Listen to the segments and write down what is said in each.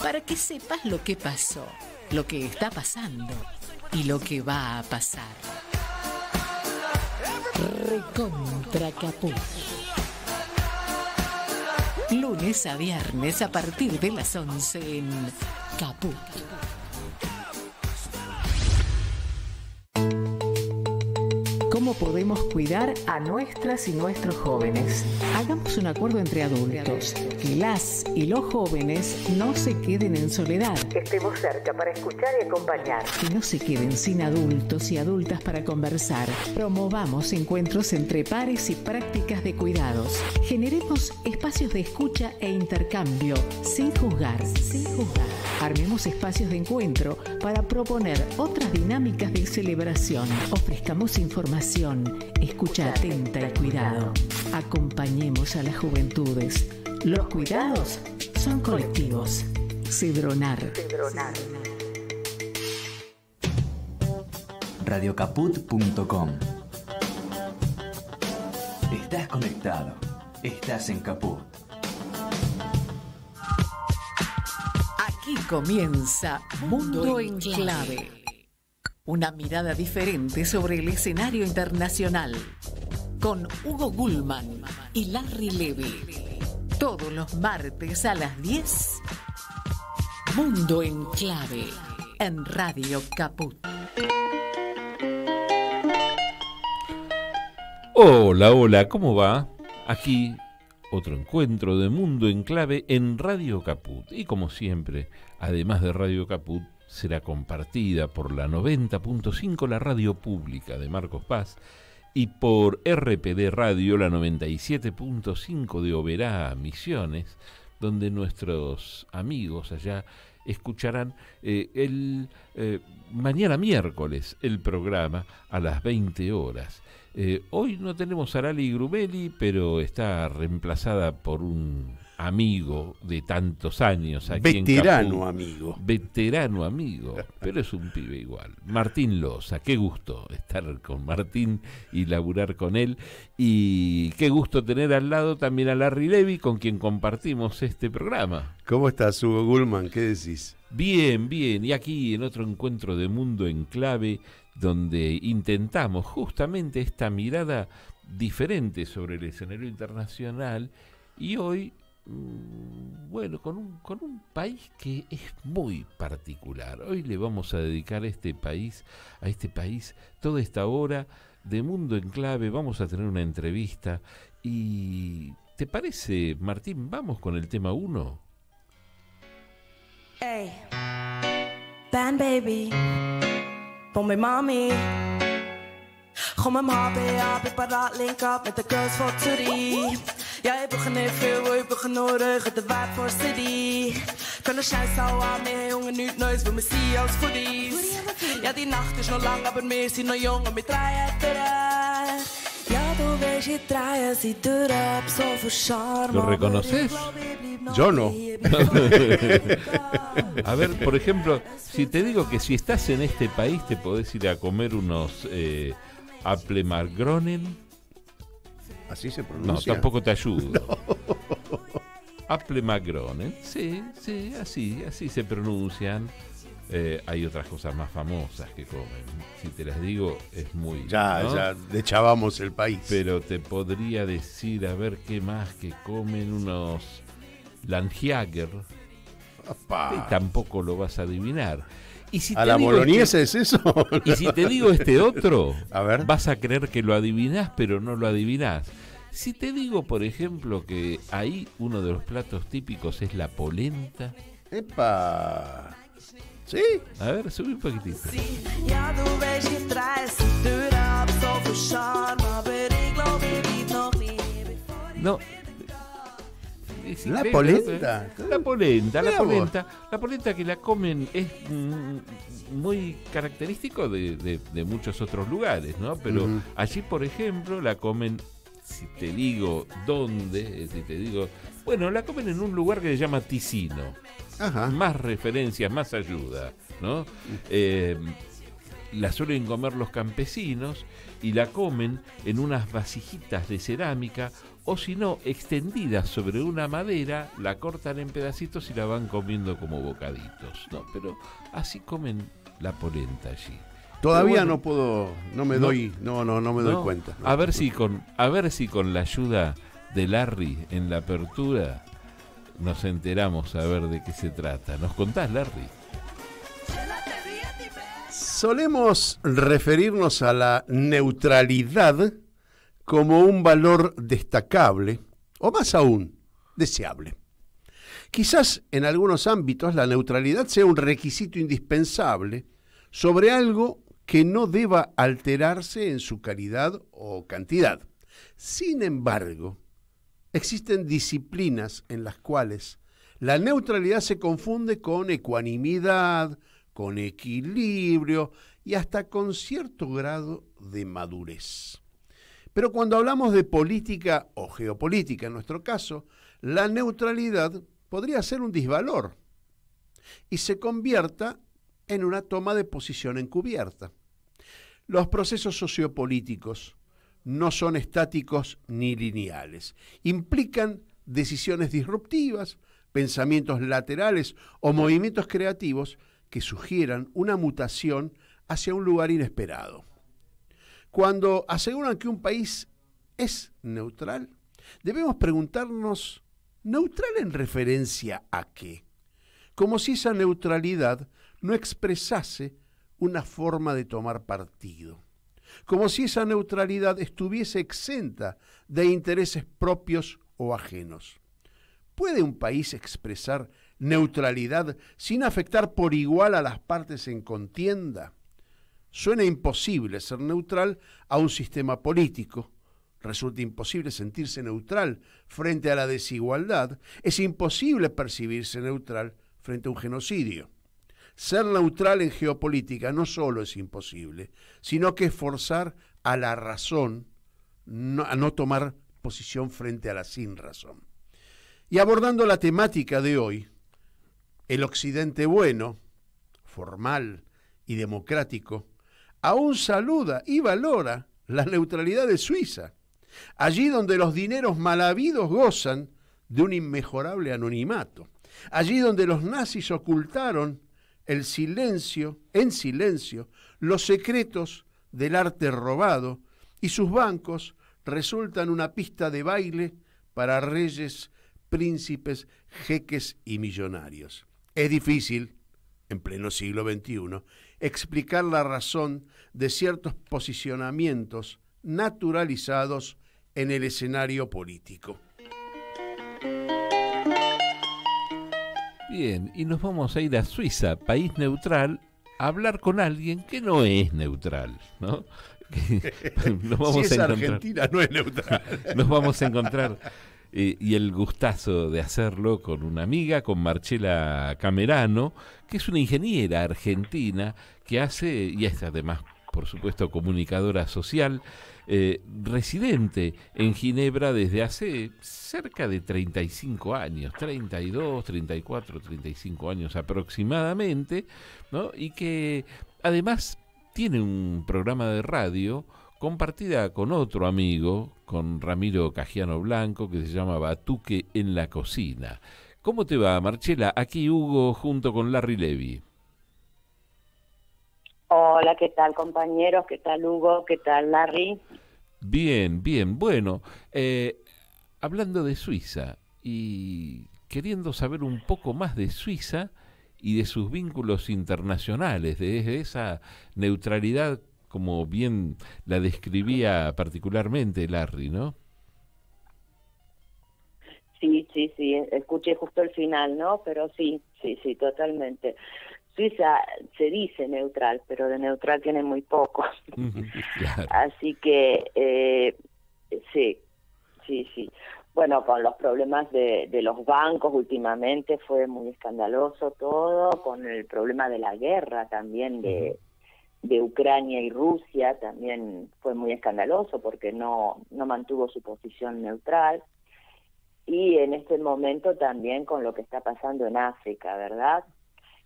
para que sepas lo que pasó, lo que está pasando y lo que va a pasar. Recontra Caput. Lunes a viernes a partir de las 11 en Caput. ¿Cómo podemos cuidar a nuestras y nuestros jóvenes? Hagamos un acuerdo entre adultos, que las y los jóvenes no se queden en soledad. Estemos cerca para escuchar y acompañar. Que no se queden sin adultos y adultas para conversar. Promovamos encuentros entre pares y prácticas de cuidados. Generemos espacios de escucha e intercambio, sin juzgar, sin juzgar. Armemos espacios de encuentro para proponer otras dinámicas de celebración. Ofrezcamos información, escucha atenta y cuidado. Acompañemos a las juventudes. Los cuidados son colectivos. Cedronar. Radiocaput.com. Estás conectado. Estás en Caput. Aquí comienza Mundo en Clave. Una mirada diferente sobre el escenario internacional. Con Hugo Gulman y Larry Levy. Todos los martes a las 10. Mundo en Clave. En Radio Caput. Hola, hola, ¿cómo va? Aquí otro encuentro de Mundo en Clave en Radio Caput. Y como siempre, además de Radio Caput, será compartida por la 90.5, la radio pública de Marcos Paz, y por RPD Radio, la 97.5 de Oberá, Misiones, donde nuestros amigos allá escucharán mañana miércoles el programa a las 20 horas. Hoy no tenemos a Arali Grumeli, pero está reemplazada por un amigo de tantos años aquí veterano en amigo. Veterano amigo, pero es un pibe igual. Martín Loza, qué gusto estar con Martín y laburar con él. Y qué gusto tener al lado también a Larry Levy, con quien compartimos este programa. ¿Cómo estás, Hugo Gulman? ¿Qué decís? Bien, bien. Y aquí en otro encuentro de Mundo en Clave, donde intentamos justamente esta mirada diferente sobre el escenario internacional, y hoy, bueno, con un país que es muy particular. Hoy le vamos a dedicar a este país, toda esta hora de Mundo en Clave. Vamos a tener una entrevista y, ¿te parece, Martín? Vamos con el tema 1. Hey, Band Baby, voor mijn mami. Gewoon met mijn HB, paraat, link up met de girls voor Turi. Ja, ik begin niet veel, ik begin nodig, het de waard voor city. Kunnen jij zo aan mij, jongen, nu nooit wil me zien als voodies. Ja, die nacht is nog lang, maar meer zien nog jongen met draaien terug. Ja, tú ves y traes y tú rap, so for charme. ¿Lo reconoces? Yo no. A ver, por ejemplo, si te digo que si estás en este país te podés ir a comer unos Aplemargronen. ¿Así se pronuncia? No, tampoco te ayudo. No. Aplemargronen, sí, así se pronuncian. Hay otras cosas más famosas que comen. Si te las digo, es muy... Ya dechavamos el país. Pero te podría decir, a ver qué más, que comen unos Landjager. Y tampoco lo vas a adivinar. Y si ¿A la boloñesa es eso? Y si te digo este otro, a ver, vas a creer que lo adivinás, pero no lo adivinás. Si te digo, por ejemplo, que ahí uno de los platos típicos es la polenta. ¡Epa! ¿Sí? A ver, subí un poquitito. No. ¿La polenta? La polenta que la comen es muy característico de muchos otros lugares, ¿no? Pero allí, por ejemplo, la comen, si te digo dónde, bueno, la comen en un lugar que se llama Ticino. Ajá. Más referencias, más ayuda, ¿no? la suelen comer los campesinos y la comen en unas vasijitas de cerámica, o si no, extendidas sobre una madera, la cortan en pedacitos y la van comiendo como bocaditos, ¿no? Pero así comen la polenta allí. Todavía bueno, no puedo, no me doy cuenta. A ver si con la ayuda de Larry en la apertura nos enteramos a ver de qué se trata. ¿Nos contás, Larry? Solemos referirnos a la neutralidad como un valor destacable, o más aún, deseable. Quizás en algunos ámbitos la neutralidad sea un requisito indispensable sobre algo que no deba alterarse en su calidad o cantidad. Sin embargo, existen disciplinas en las cuales la neutralidad se confunde con ecuanimidad, con equilibrio y hasta con cierto grado de madurez. Pero cuando hablamos de política o geopolítica, en nuestro caso, la neutralidad podría ser un disvalor y se convierta en una toma de posición encubierta. Los procesos sociopolíticos no son estáticos ni lineales. Implican decisiones disruptivas, pensamientos laterales o movimientos creativos que sugieran una mutación hacia un lugar inesperado. Cuando aseguran que un país es neutral, debemos preguntarnos, ¿neutral en referencia a qué? Como si esa neutralidad no expresase una forma de tomar partido. Como si esa neutralidad estuviese exenta de intereses propios o ajenos. ¿Puede un país expresar neutralidad sin afectar por igual a las partes en contienda? Suena imposible ser neutral a un sistema político. Resulta imposible sentirse neutral frente a la desigualdad. Es imposible percibirse neutral frente a un genocidio. Ser neutral en geopolítica no solo es imposible, sino que es forzar a la razón a no tomar posición frente a la sinrazón. Y abordando la temática de hoy, el Occidente bueno, formal y democrático, aún saluda y valora la neutralidad de Suiza, allí donde los dineros mal habidos gozan de un inmejorable anonimato, allí donde los nazis ocultaron en silencio los secretos del arte robado y sus bancos resultan una pista de baile para reyes, príncipes, jeques y millonarios. Es difícil, en pleno siglo XXI, explicar la razón de ciertos posicionamientos naturalizados en el escenario político. Bien, y nos vamos a ir a Suiza, país neutral, a hablar con alguien que no es neutral, ¿no? Nos vamos si es Argentina, no es neutral. Nos vamos a encontrar, y el gustazo de hacerlo con una amiga, con Marcela Camerano, que es una ingeniera argentina que hace, y es además, por supuesto, comunicadora social, residente en Ginebra desde hace cerca de 35 años, 32, 34, 35 años aproximadamente, ¿no? Y que además tiene un programa de radio compartida con otro amigo, con Ramiro Cajiano Blanco, que se llama Batuque en la Cocina. ¿Cómo te va, Marcela? Aquí Hugo junto con Larry Levy. Hola, ¿qué tal, compañeros? ¿Qué tal, Hugo? ¿Qué tal, Larry? Bien, bien. Bueno, hablando de Suiza y queriendo saber un poco más de Suiza y de sus vínculos internacionales, de esa neutralidad, como bien la describía particularmente Larry, ¿no? Sí, escuché justo el final, ¿no? Pero sí, totalmente. Suiza se dice neutral, pero de neutral tiene muy poco. Claro. Así que, sí. Bueno, con los problemas de los bancos últimamente fue muy escandaloso todo, con el problema de la guerra también de Ucrania y Rusia también fue muy escandaloso porque no mantuvo su posición neutral. Y en este momento también con lo que está pasando en África, ¿verdad?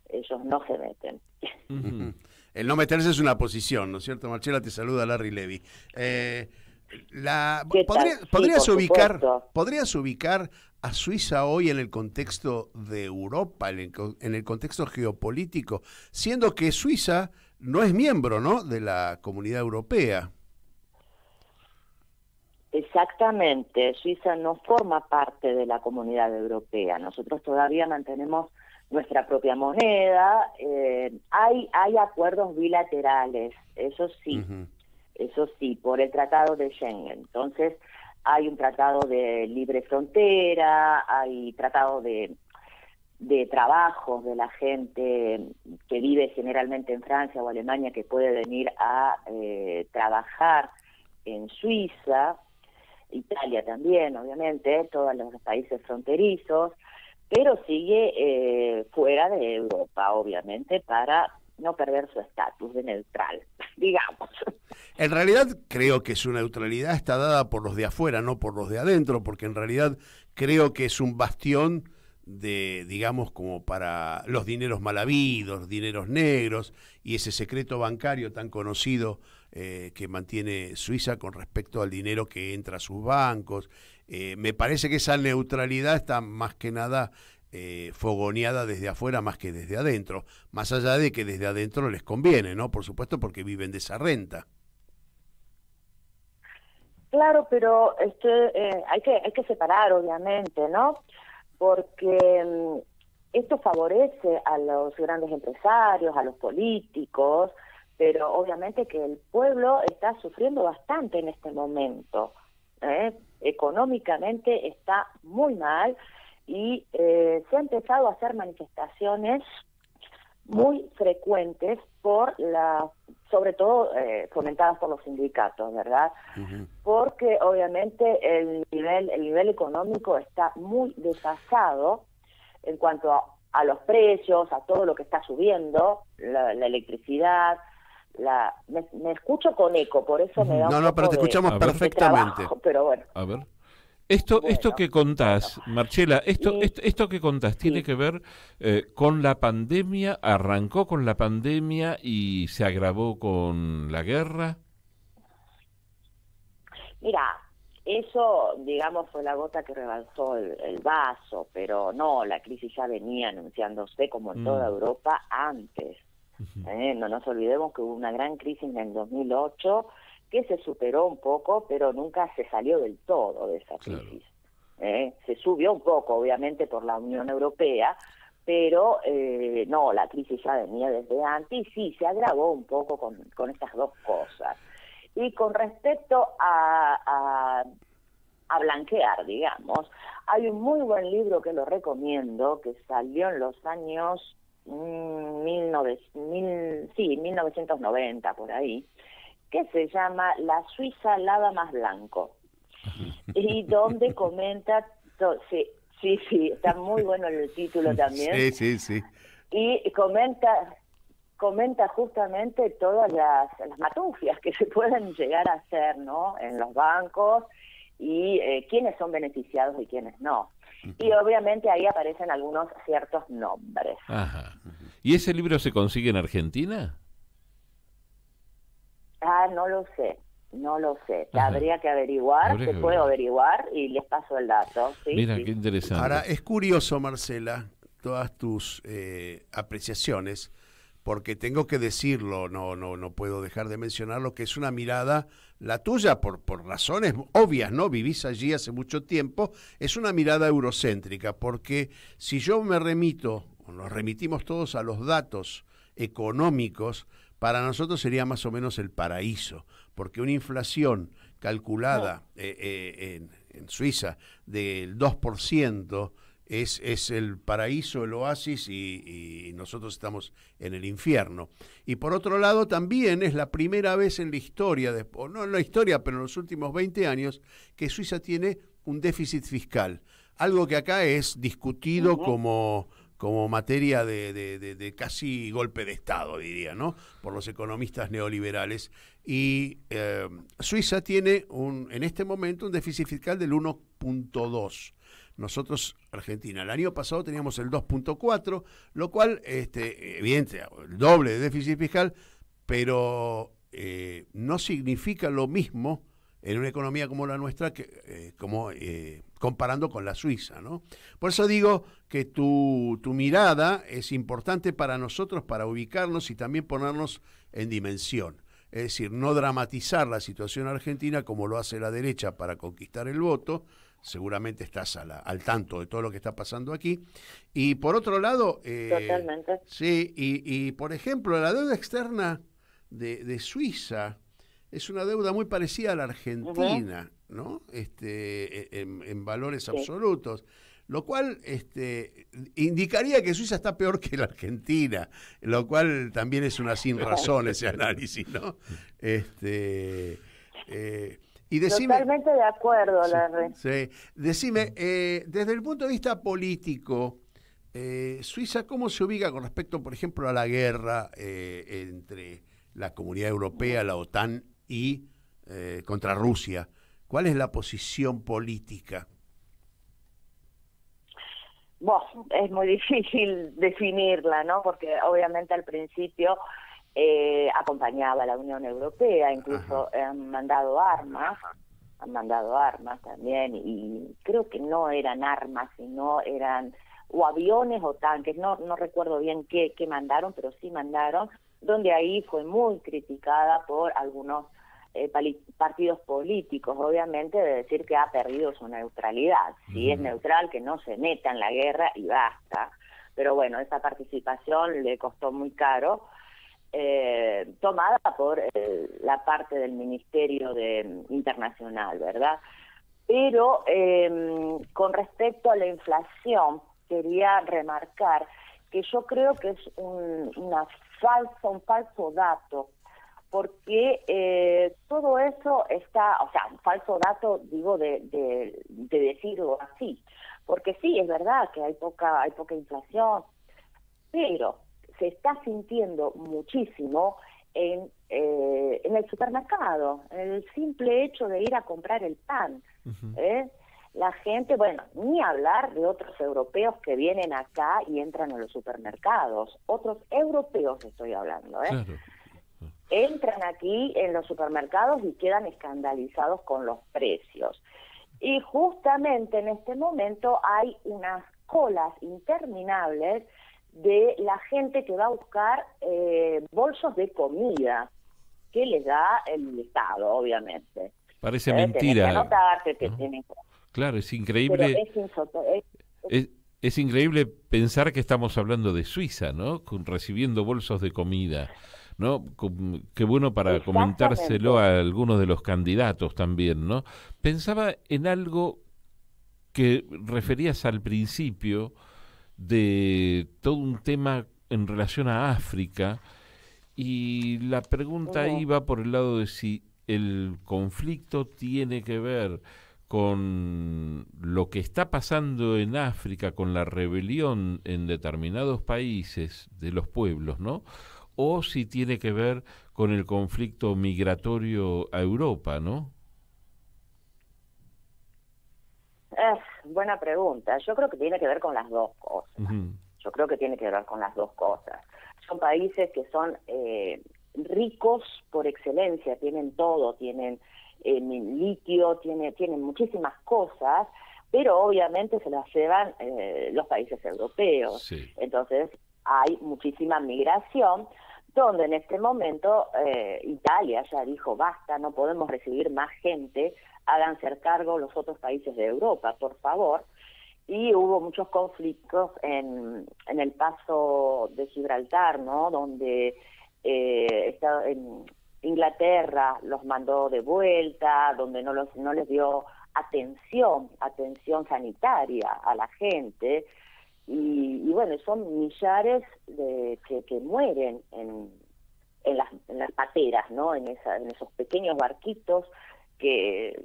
Ellos no se meten. El no meterse es una posición, ¿no es cierto, Marcela? Te saluda Larry Levy. ¿Podrías ubicar a Suiza hoy en el contexto de Europa, en el contexto geopolítico, siendo que Suiza no es miembro, ¿no?, de la Comunidad Europea? Exactamente, Suiza no forma parte de la Comunidad Europea. Nosotros todavía mantenemos nuestra propia moneda. Hay acuerdos bilaterales, eso sí. Uh-huh. Eso sí, por el Tratado de Schengen. Entonces, hay un tratado de libre frontera, hay tratado de trabajos de la gente que vive generalmente en Francia o Alemania, que puede venir a trabajar en Suiza, Italia también, obviamente, todos los países fronterizos, pero sigue fuera de Europa, obviamente, para no perder su estatus de neutral, digamos. En realidad creo que su neutralidad está dada por los de afuera, no por los de adentro, porque en realidad creo que es un bastión de, digamos, como para los dineros mal habidos, dineros negros, y ese secreto bancario tan conocido que mantiene Suiza con respecto al dinero que entra a sus bancos. Me parece que esa neutralidad está más que nada fogoneada desde afuera más que desde adentro, más allá de que desde adentro les conviene, ¿no? Por supuesto, porque viven de esa renta. Claro, pero hay que separar, obviamente, ¿no? Porque esto favorece a los grandes empresarios, a los políticos, pero obviamente que el pueblo está sufriendo bastante en este momento. Económicamente está muy mal y se ha empezado a hacer manifestaciones muy frecuentes sobre todo fomentadas por los sindicatos, ¿verdad? Uh-huh. Porque obviamente el nivel económico está muy desfasado en cuanto a los precios, a todo lo que está subiendo, la electricidad. Me escucho con eco, por eso me da un poco pero te escuchamos perfectamente. Trabajo, pero bueno. A ver. Esto que contás, Marcela, esto que contás tiene que ver con la pandemia, arrancó con la pandemia y se agravó con la guerra. Mira, eso, digamos, fue la gota que rebalsó el vaso, pero no, la crisis ya venía anunciándose como en toda Europa antes. No nos olvidemos que hubo una gran crisis en el 2008 que se superó un poco, pero nunca se salió del todo de esa crisis. Claro. Se subió un poco, obviamente, por la Unión Europea, pero no, la crisis ya venía desde antes y sí, se agravó un poco con estas dos cosas. Y con respecto a blanquear, digamos, hay un muy buen libro que lo recomiendo, que salió en los años 1990, por ahí, que se llama La Suiza lava más blanco, y donde comenta, sí, está muy bueno el título también, sí, y comenta justamente todas las matufias que se pueden llegar a hacer, ¿no?, en los bancos, y quiénes son beneficiados y quiénes no. Y obviamente ahí aparecen algunos ciertos nombres. Ajá. ¿Y ese libro se consigue en Argentina? No lo sé. Habría que averiguar, puedo averiguar y les paso el dato. ¿Sí? Mira, qué interesante. Ahora, es curioso, Marcela, todas tus apreciaciones, porque tengo que decirlo, no puedo dejar de mencionarlo, que es una mirada, la tuya, por razones obvias, ¿no? Vivís allí hace mucho tiempo, es una mirada eurocéntrica, porque si yo me remito, o nos remitimos todos a los datos económicos, para nosotros sería más o menos el paraíso, porque una inflación calculada en Suiza del 2% es el paraíso, el oasis, y nosotros estamos en el infierno. Y por otro lado también es la primera vez en la historia, no en la historia, pero en los últimos 20 años, que Suiza tiene un déficit fiscal, algo que acá es discutido como materia de casi golpe de Estado, diría, ¿no?, por los economistas neoliberales. Y Suiza tiene en este momento un déficit fiscal del 1.2. Nosotros, Argentina, el año pasado teníamos el 2.4, lo cual, evidente, el doble de déficit fiscal, pero no significa lo mismo en una economía como la nuestra que comparando con la Suiza, ¿no? Por eso digo que tu mirada es importante para nosotros, para ubicarnos y también ponernos en dimensión. Es decir, no dramatizar la situación argentina como lo hace la derecha para conquistar el voto. Seguramente estás al tanto de todo lo que está pasando aquí. Y por otro lado... Totalmente. Sí, y por ejemplo, la deuda externa de Suiza es una deuda muy parecida a la Argentina, ¿no? En valores absolutos, lo cual indicaría que Suiza está peor que la Argentina, lo cual también es una sin razón ese análisis, ¿no? Y decime, totalmente de acuerdo, Larry. Sí, decime, desde el punto de vista político, Suiza, ¿cómo se ubica con respecto, por ejemplo, a la guerra entre la Comunidad Europea, la OTAN y contra Rusia? ¿Cuál es la posición política? Bueno, es muy difícil definirla, ¿no? Porque obviamente al principio acompañaba a la Unión Europea, incluso han mandado armas también, y creo que no eran armas, sino eran o aviones o tanques, no recuerdo bien qué mandaron, pero sí mandaron, donde ahí fue muy criticada por algunos partidos políticos, obviamente, de decir que ha perdido su neutralidad. Si es neutral, que no se meta en la guerra y basta. Pero bueno, esa participación le costó muy caro, tomada por la parte del Ministerio Internacional, ¿verdad? Pero con respecto a la inflación, quería remarcar que yo creo que es un falso dato, porque todo eso está, o sea, un falso dato, digo, de decirlo así, porque sí, es verdad que hay poca inflación, pero se está sintiendo muchísimo en el supermercado, en el simple hecho de ir a comprar el pan. La gente, bueno, ni hablar de otros europeos que vienen acá y entran a los supermercados, otros europeos estoy hablando, Claro. Entran aquí en los supermercados y quedan escandalizados con los precios. Y justamente en este momento hay unas colas interminables de la gente que va a buscar bolsos de comida que les da el Estado, obviamente. Parece mentira. Tienen... Claro, es increíble. Es increíble pensar que estamos hablando de Suiza, ¿no? Recibiendo bolsos de comida, ¿no? Qué bueno para comentárselo a algunos de los candidatos también, ¿no? Pensaba en algo que referías al principio de todo un tema en relación a África, y la pregunta iba por el lado de si el conflicto tiene que ver con lo que está pasando en África, con la rebelión en determinados países de los pueblos, ¿no? O si tiene que ver con el conflicto migratorio a Europa, ¿no? Buena pregunta. Yo creo que tiene que ver con las dos cosas. Yo creo que tiene que ver con las dos cosas. Son países que son ricos por excelencia, tienen todo, tienen litio, tienen muchísimas cosas, pero obviamente se las llevan los países europeos. Sí. Entonces hay muchísima migración, donde en este momento Italia ya dijo, basta, no podemos recibir más gente, háganse cargo los otros países de Europa, por favor. Y hubo muchos conflictos en el paso de Gibraltar, ¿no? Donde Inglaterra los mandó de vuelta, donde no les dio atención sanitaria a la gente, y bueno, son millares que mueren en las pateras, ¿no? En esos pequeños barquitos que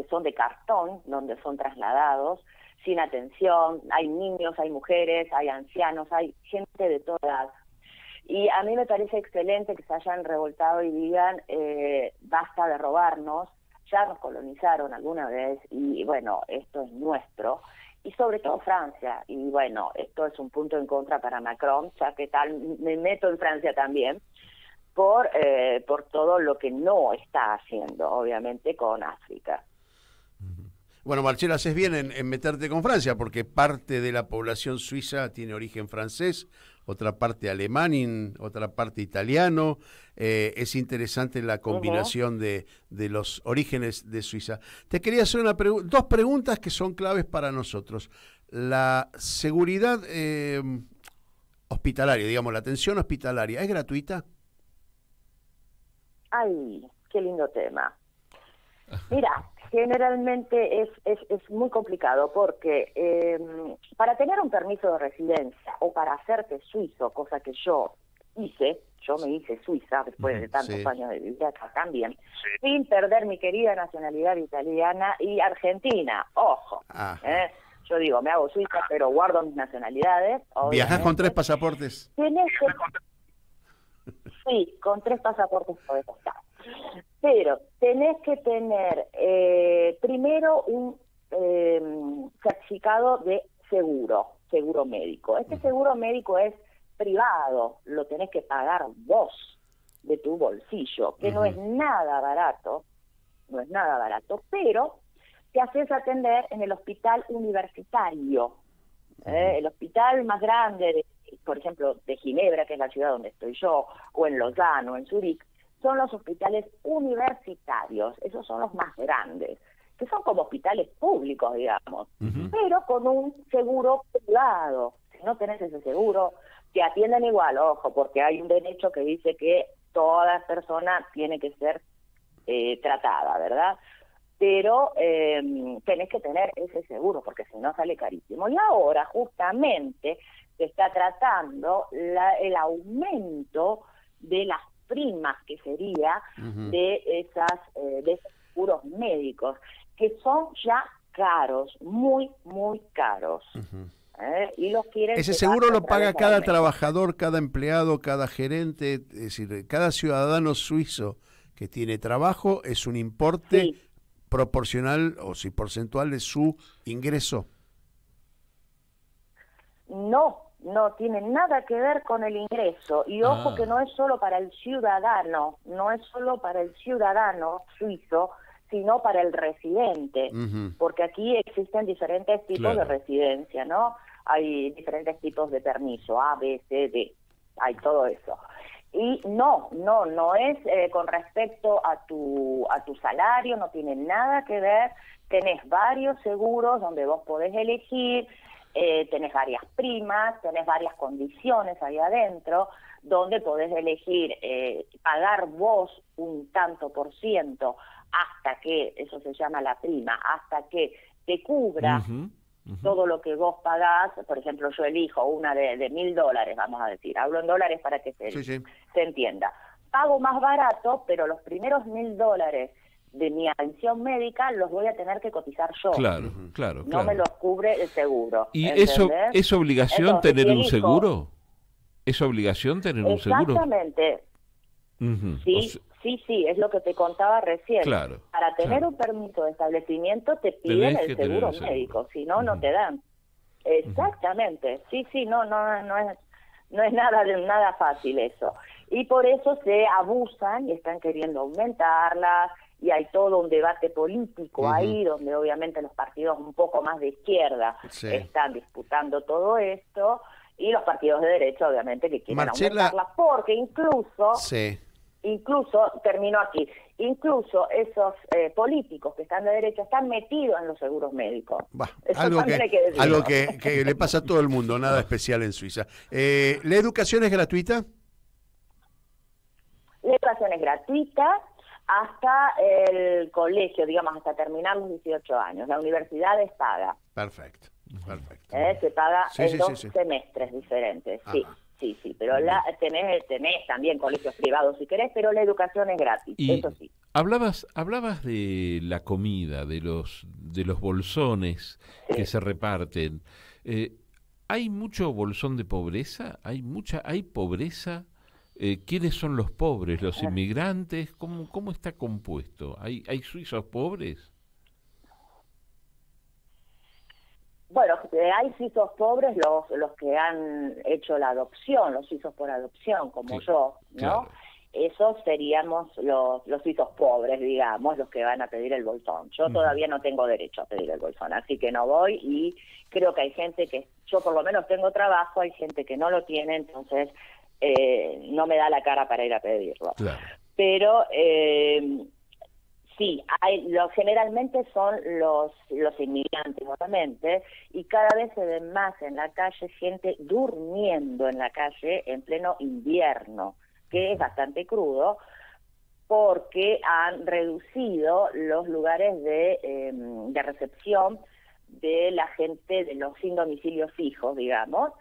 son de cartón, donde son trasladados sin atención. Hay niños, hay mujeres, hay ancianos, hay gente de toda edad. Y a mí me parece excelente que se hayan revoltado y digan, basta de robarnos, ya nos colonizaron alguna vez y bueno, esto es nuestro. Y sobre todo Francia, y bueno, esto es un punto en contra para Macron, ya que tal, me meto en Francia también, por todo lo que no está haciendo, obviamente, con África. Bueno, Marcela, haces bien en meterte con Francia, porque parte de la población suiza tiene origen francés, otra parte alemán, otra parte italiano. Es interesante la combinación de los orígenes de Suiza. Te quería hacer dos preguntas que son claves para nosotros. La seguridad hospitalaria, digamos, la atención hospitalaria, ¿es gratuita? Ay, qué lindo tema. Mira, generalmente es muy complicado porque para tener un permiso de residencia o para hacerte suizo, cosa que yo me hice suiza después de tantos años de vivir acá también, sin perder mi querida nacionalidad italiana y argentina, ojo. Yo digo, me hago suiza, pero guardo mis nacionalidades. ¿Viajas con 3 pasaportes? Sí, con 3 pasaportes podés estar. Pero tenés que tener primero un certificado de seguro médico. Este seguro médico es privado, lo tenés que pagar vos de tu bolsillo, que no es nada barato, pero te haces atender en el hospital universitario, el hospital más grande, por ejemplo, de Ginebra, que es la ciudad donde estoy yo, o en Lausanne, o en Zurich, son los hospitales universitarios, esos son los más grandes, que son como hospitales públicos, digamos, pero con un seguro privado. Si no tenés ese seguro, te atienden igual, ojo, porque hay un derecho que dice que toda persona tiene que ser tratada, ¿verdad? Pero tenés que tener ese seguro, porque si no sale carísimo. Y ahora, justamente, se está tratando el aumento de las primas, que sería de esos seguros médicos, que son ya caros, muy, muy caros. Y los quieren. ¿Ese seguro lo paga cada trabajador, cada empleado, cada gerente? Es decir, cada ciudadano suizo que tiene trabajo es un importe proporcional o si porcentual de su ingreso. No tiene nada que ver con el ingreso. Y ojo que no es solo para el ciudadano, suizo, sino para el residente, porque aquí existen diferentes tipos de residencia, ¿no? Hay diferentes tipos de permiso, A, B, C, D, hay todo eso. Y no es con respecto a tu salario, no tiene nada que ver. Tenés varios seguros donde vos podés elegir, tenés varias primas, tenés varias condiciones ahí adentro, donde podés elegir pagar vos un tanto por ciento hasta que, eso se llama la prima, hasta que te cubra todo lo que vos pagás. Por ejemplo, yo elijo una de $1.000, vamos a decir, hablo en dólares para que se entienda. Pago más barato, pero los primeros $1.000 de mi atención médica los voy a tener que cotizar yo. Claro. No me los cubre el seguro. ¿Y ¿entendés? es obligación Entonces, tener un seguro? ¿Es obligación tener un seguro? Exactamente. Sí, es lo que te contaba recién. Para tener un permiso de establecimiento te piden el seguro médico, si no, no te dan. Exactamente. Sí, no es nada fácil eso. Y por eso se abusan y están queriendo aumentarlas, y hay todo un debate político ahí, donde obviamente los partidos un poco más de izquierda están disputando todo esto, y los partidos de derecha obviamente que quieren aumentarlas, porque incluso termino aquí, incluso esos políticos que están de derecha están metidos en los seguros médicos. Algo que le pasa a todo el mundo, nada especial en Suiza. ¿La educación es gratuita? La educación es gratuita hasta el colegio, digamos, hasta terminar los 18 años. La universidad es paga. Perfecto. Se paga en 2 semestres diferentes, sí, pero tenés también colegios privados si querés, pero la educación es gratis, eso sí. Hablabas de la comida, de los bolsones que se reparten. ¿Hay mucho bolsón de pobreza? ¿Hay pobreza? ¿Quiénes son los pobres? ¿Los inmigrantes? ¿Cómo está compuesto? ¿Hay suizos pobres? Bueno, hay suizos pobres, los que han hecho la adopción, los suizos por adopción, como yo, ¿no? esos seríamos los suizos pobres, digamos, los que van a pedir el bolsón. Yo todavía no tengo derecho a pedir el bolsón, así que no voy, y creo que hay gente que, yo por lo menos tengo trabajo, hay gente que no lo tiene, entonces no me da la cara para ir a pedirlo. Claro. Pero sí, generalmente son los inmigrantes, obviamente, y cada vez se ven más en la calle gente durmiendo en la calle en pleno invierno, que es bastante crudo, porque han reducido los lugares de recepción de la gente de los sin domicilios fijos, digamos,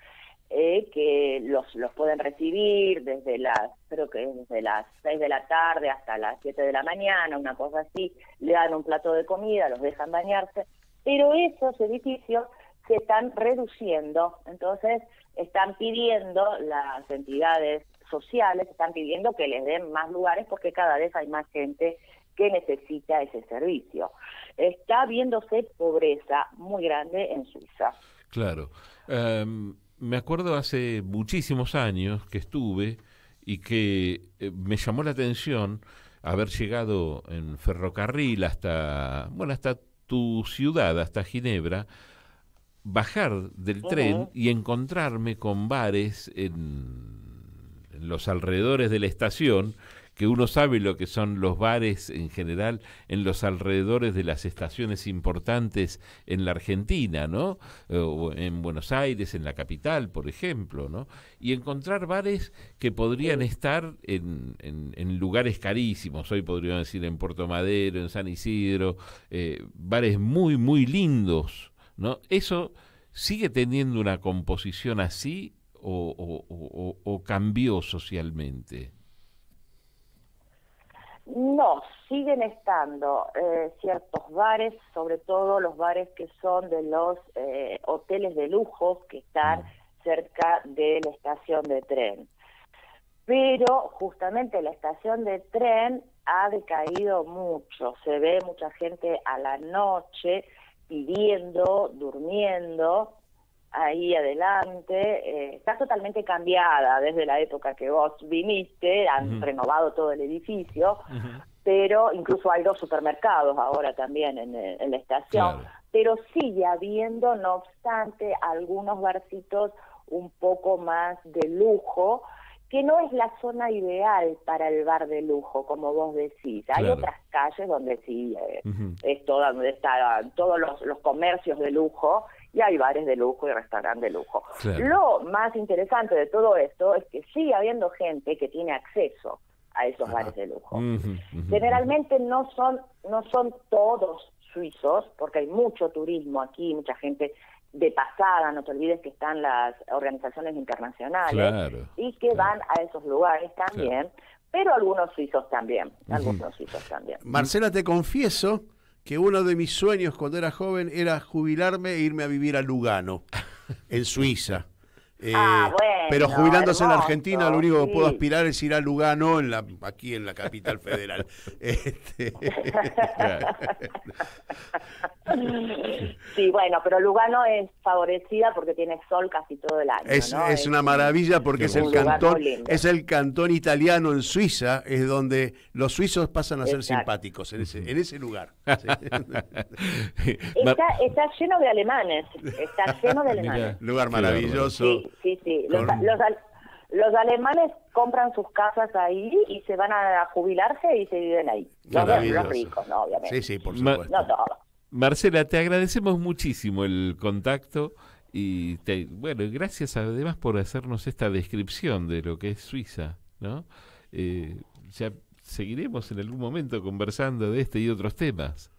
que los pueden recibir desde desde las 6 de la tarde hasta las 7 de la mañana, una cosa así, le dan un plato de comida, los dejan bañarse, pero esos edificios se están reduciendo, entonces están pidiendo, las entidades sociales están pidiendo que les den más lugares porque cada vez hay más gente que necesita ese servicio. Está viéndose pobreza muy grande en Suiza. Claro. Me acuerdo hace muchísimos años que estuve y que me llamó la atención haber llegado en ferrocarril hasta tu ciudad, hasta Ginebra, bajar del tren y encontrarme con bares en los alrededores de la estación, que uno sabe lo que son los bares en general en los alrededores de las estaciones importantes en la Argentina, ¿no? O en Buenos Aires, en la capital, por ejemplo, ¿no? Y encontrar bares que podrían estar en lugares carísimos, hoy podríamos decir en Puerto Madero, en San Isidro, bares muy, muy lindos, ¿no? ¿Eso sigue teniendo una composición así o cambió socialmente? No, siguen estando ciertos bares, sobre todo los bares que son de los hoteles de lujo que están cerca de la estación de tren. Pero justamente la estación de tren ha decaído mucho, se ve mucha gente a la noche pidiendo, durmiendo ahí adelante, está totalmente cambiada desde la época que vos viniste, han renovado todo el edificio, pero incluso hay 2 supermercados ahora también en la estación, claro. Pero sigue habiendo, no obstante, algunos barcitos un poco más de lujo, que no es la zona ideal para el bar de lujo, como vos decís. Hay otras calles donde sí, es toda, donde están todos los comercios de lujo, y hay bares de lujo y restaurantes de lujo. Claro. Lo más interesante de todo esto es que sigue habiendo gente que tiene acceso a esos bares de lujo. Generalmente no son todos suizos, porque hay mucho turismo aquí, mucha gente de pasada, no te olvides que están las organizaciones internacionales, claro, y que van a esos lugares también, pero algunos suizos también, Marcela, te confieso que uno de mis sueños cuando era joven era jubilarme e irme a vivir a Lugano, en Suiza. Bueno, pero jubilándose hermoso, en Argentina, lo único que puedo aspirar es ir a Lugano, aquí en la capital federal. Sí, bueno, pero Lugano es favorecida porque tiene sol casi todo el año. Es una maravilla porque es el cantón italiano en Suiza, es donde los suizos pasan a ser simpáticos, en ese lugar. Sí. Está lleno de alemanes, Lugar maravilloso. Sí. Los alemanes compran sus casas ahí y se van a jubilarse y se viven ahí. Los ricos, ¿no? Obviamente. Sí, por supuesto. No todos. Marcela, te agradecemos muchísimo el contacto y gracias además por hacernos esta descripción de lo que es Suiza, ¿no? Ya seguiremos en algún momento conversando de este y otros temas.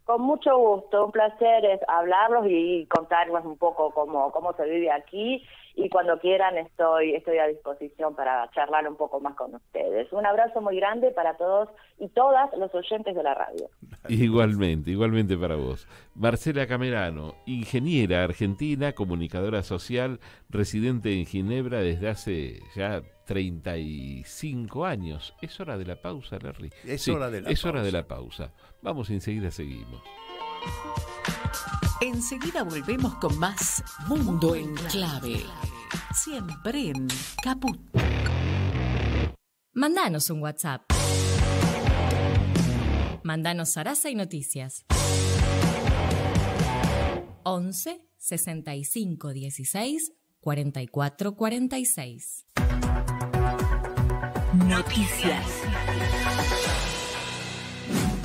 Con mucho gusto, un placer es hablarlos y contarles un poco cómo se vive aquí, y cuando quieran estoy a disposición para charlar un poco más con ustedes. Un abrazo muy grande para todos y todas los oyentes de la radio. Igualmente para vos. Marcela Camerano, ingeniera argentina, comunicadora social, residente en Ginebra desde hace ya 35 años. Es hora de la pausa, Larry. Es hora de la pausa. Vamos, enseguida seguimos. Enseguida volvemos con más Mundo en Clave. Siempre en Caput. Mandanos un WhatsApp. Mandanos Sarasa y Noticias. 11 65 16 44 46. Noticias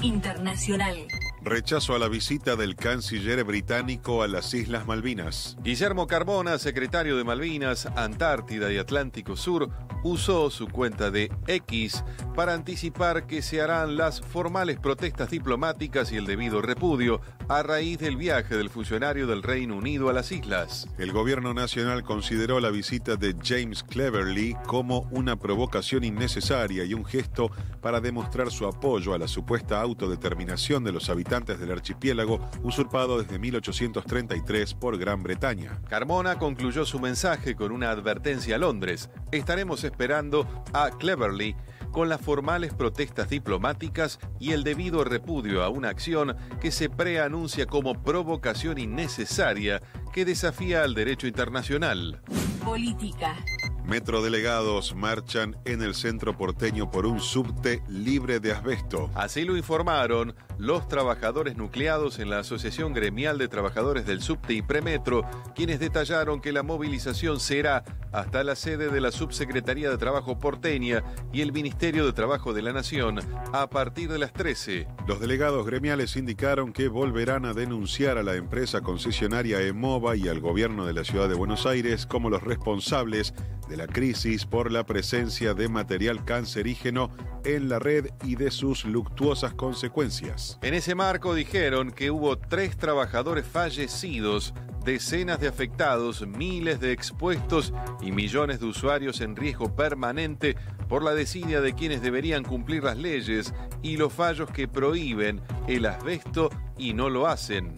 Internacional. Rechazo a la visita del canciller británico a las Islas Malvinas. Guillermo Carmona, secretario de Malvinas, Antártida y Atlántico Sur, usó su cuenta de X para anticipar que se harán las formales protestas diplomáticas y el debido repudio a raíz del viaje del funcionario del Reino Unido a las islas. El gobierno nacional consideró la visita de James Cleverly como una provocación innecesaria y un gesto para demostrar su apoyo a la supuesta autodeterminación de los habitantes del archipiélago usurpado desde 1833 por Gran Bretaña. Carmona concluyó su mensaje con una advertencia a Londres. Estaremos esperando a Cleverly con las formales protestas diplomáticas y el debido repudio a una acción que se preanuncia como provocación innecesaria que desafía al derecho internacional. Política. Metrodelegados marchan en el centro porteño por un subte libre de asbesto. Así lo informaron los trabajadores nucleados en la Asociación Gremial de Trabajadores del Subte y Premetro, quienes detallaron que la movilización será hasta la sede de la Subsecretaría de Trabajo porteña y el Ministerio de Trabajo de la Nación a partir de las 13. Los delegados gremiales indicaron que volverán a denunciar a la empresa concesionaria EMOVA y al gobierno de la Ciudad de Buenos Aires como los responsables de la crisis por la presencia de material cancerígeno en la red y de sus luctuosas consecuencias. En ese marco dijeron que hubo 3 trabajadores fallecidos, decenas de afectados, miles de expuestos y millones de usuarios en riesgo permanente por la desidia de quienes deberían cumplir las leyes y los fallos que prohíben el asbesto y no lo hacen.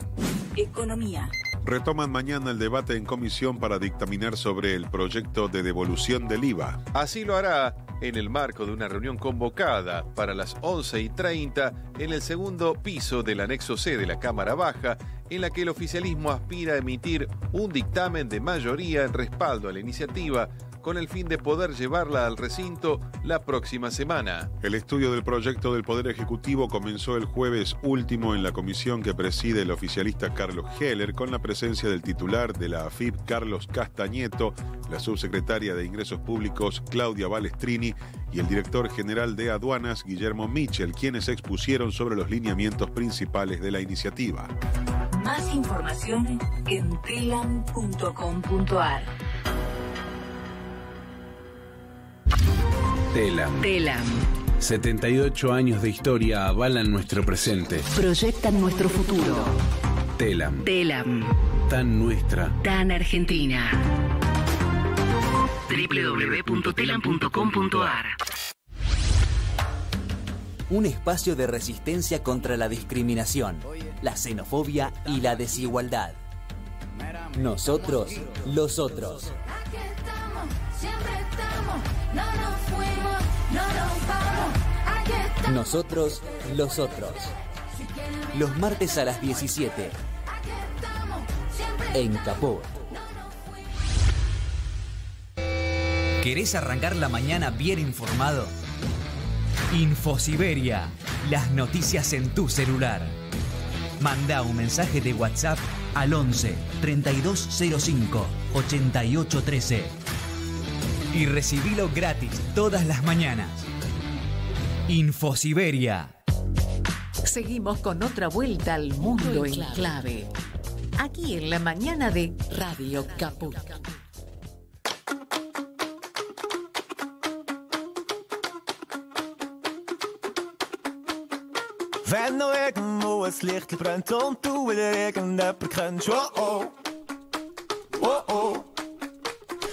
Economía. Retoman mañana el debate en comisión para dictaminar sobre el proyecto de devolución del IVA. Así lo hará en el marco de una reunión convocada para las 11:30 en el segundo piso del anexo C de la Cámara Baja, en la que el oficialismo aspira a emitir un dictamen de mayoría en respaldo a la iniciativa, con el fin de poder llevarla al recinto la próxima semana. El estudio del proyecto del Poder Ejecutivo comenzó el jueves último en la comisión que preside el oficialista Carlos Heller, con la presencia del titular de la AFIP, Carlos Castañeto, la subsecretaria de Ingresos Públicos, Claudia Balestrini, y el director general de Aduanas, Guillermo Michel, quienes expusieron sobre los lineamientos principales de la iniciativa. Más información en telam.com.ar. Telam. 78 años de historia avalan nuestro presente. Proyectan nuestro futuro. Telam. Tan nuestra. Tan argentina. www.telam.com.ar. Un espacio de resistencia contra la discriminación, la xenofobia y la desigualdad. Nosotros, los otros. Aquí estamos, siempre estamos, no nos fuimos, no nos vamos. Aquí estamos. Nosotros, los otros. Los martes a las 17. En Caput. ¿Querés arrancar la mañana bien informado? Infosiberia, las noticias en tu celular. Manda un mensaje de WhatsApp al 11 3205 8813 y recibilo gratis todas las mañanas. Infosiberia. Seguimos con otra vuelta al mundo en clave. Aquí en la mañana de Radio Caput. Wenn noch irgendwo ein Licht brennt und du wieder irgendjemand kennst, oh oh, oh oh.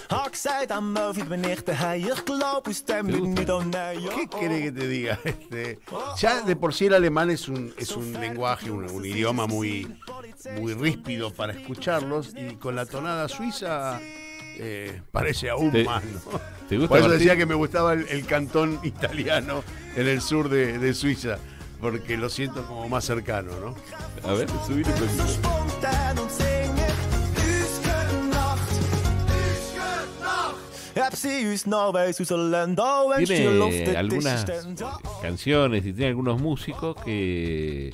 Hab gesagt, am 11 bin ich daheim, ich glaub, aus dem bin ich doch nein. ¿Qué querés que te diga? Ya de por sí el alemán es un lenguaje, un idioma muy ríspido para escucharlos, y con la tonada suiza parece aún más, ¿no? ¿Te gusta, por eso Martín? decía que me gustaba el cantón italiano en el sur de Suiza, porque lo siento como más cercano, ¿no? A ver, subir un poquito. Heb zie us nou wijs hoe ze lendo. Wens je loft Tiene dit is algunas stand. canciones y tiene algunos músicos que